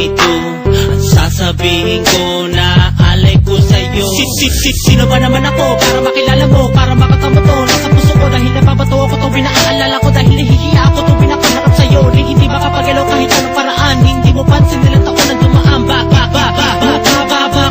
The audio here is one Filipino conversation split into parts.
ganito ang sasabihin ko na alay ko sa'yo. Sino ba naman ako para makilala mo, para makatamo to nasa puso ko, dahil nababato ako tuwing naaalala ko, dahil nahihiya ako tuwing nakaharap sa'yo. Di hindi makapagalaw kahit anong paraan, hindi mo pansin nilang taon na dumaan.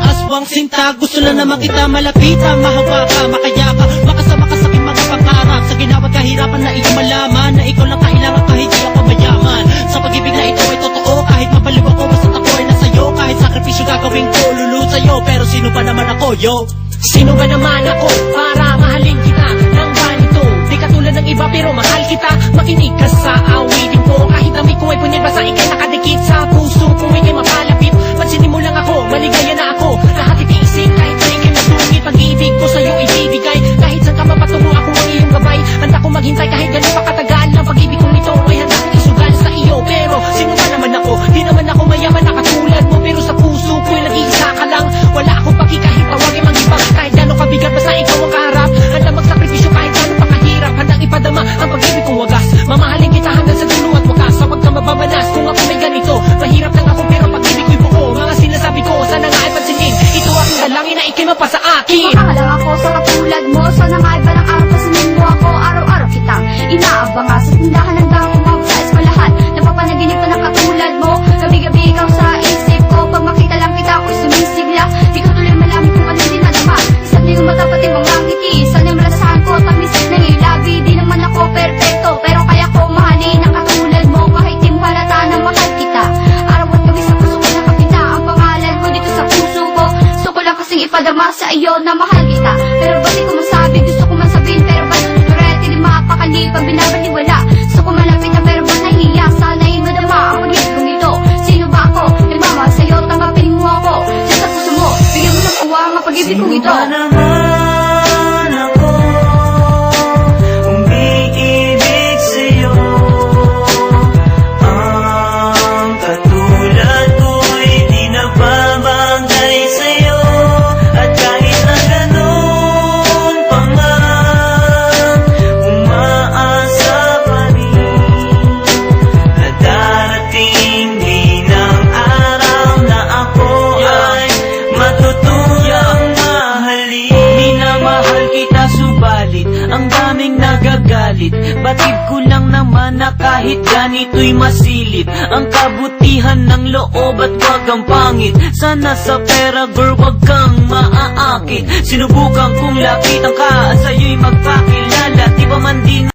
Aswang sinta, gusto lang naman kita malapitan, mahawa ka, makaya ka, makasama ka sa aking mga pangarap. Sa ginawat kahirapan na iyong malaman na ikaw lang kailangan kahit di ako mayaman. Sa pag-ibig na ito ay totoo, kahit mabaliw ako basta't ako ay nasa'yo. Kahit sakripisyo gagawin ko, lulu sa'yo. Pero sino ba naman ako, yo? Sino ba naman ako para mahalin kita ng ganito? Di katulad ng iba pero mahal kita. Makinig ka sa awitin ko, kahit amoy ko ay punyag, basta ikay nakadikit sa puso ko, ikay mapalapit. Pansinin mo lang ako, maligaya na ako, lahat itiisin kahit na ikay masungit. Pag-ibig ko sa'yo ibibigay, kahit saan ka mapatungo ako ang iyong gabay. Handa ko maghintay kahit gano'n pa katagal. Ang pag-ibig kong ito ay handa kong isugal sa iyo. Pero sino ba naman ako? Di naman ako mayaman na katulad mo, pero sa puso ko'y nag-iisa ka lang. Wala akong paki kahit tawagin mag-ibang, kahit gano'n kabigat basta ikaw ang kaharap. Handa magsakripisyo kahit gano'n pa kahirap, handang ipadama ang pag-ibig kong wagas. Mamahalin kita hanggang sa dulo at wakas. Sa ka mababanas kung ako may ganito, mahirap lang ako pero pag-ibig ko'y buo. Mga sinasabi ko, sana nga ay pansinin, ito aking dalangin na ikay mapasa akin. Makahalang ako sa katulad mo, sana nga ay balang araw pasanin mo ako. Araw-araw kitang inaabanga sa tindahan ng damo mo sa eskwelahan. Napapanaginip ko ng katulad mo, gabi-gabi ikaw sa isip ko. Pag makita lang kita ako'y sumisigla, di ko tuloy malaman kung ano din nadama. Isa't di ko matapat yung mga ngiti, sana yung malasahan ko tamis ng ilabi. Di naman ako perfecto, pero kaya ko mahalin ang katulad mo, kahit di mo halata na mahal kita. Araw at gabi sa puso ko nakapita ang pangalan ko dito sa puso ko. Gusto ko lang kasing ipadama sa iyo na mahal kita, pero ba't di ko masabi? Gusto ko man sabihin pero ba't turete di mapakali pag binabaliwala? Gusto ko malapit na pero ba't nahihiya? Sana'y madama ang pag-ibig kong ito. Sino ba ako? Nagmamahal sa'yo, tanggapin mo ako diyan sa puso mo, bigyan mo ng uwa ang pag-ibig kong ito. Sino ba naman ako umiibig sa'yo? Ang katulad ko'y di nababagay sa'yo. At kahit na ganun pa man, umaasa pa rin na darating din ang araw na ako ay matutuyang mahalin. Minamahal kita subalit ang daming nagagalit. Batid ko lang naman na kahit ganito'y masilip ang kabutihan ng loob at wag kang pangit. Sana sa pera girl wag kang maaakit. Sinubukan kong lapitan ka at sa'yo'y magpakilala. Di ba man din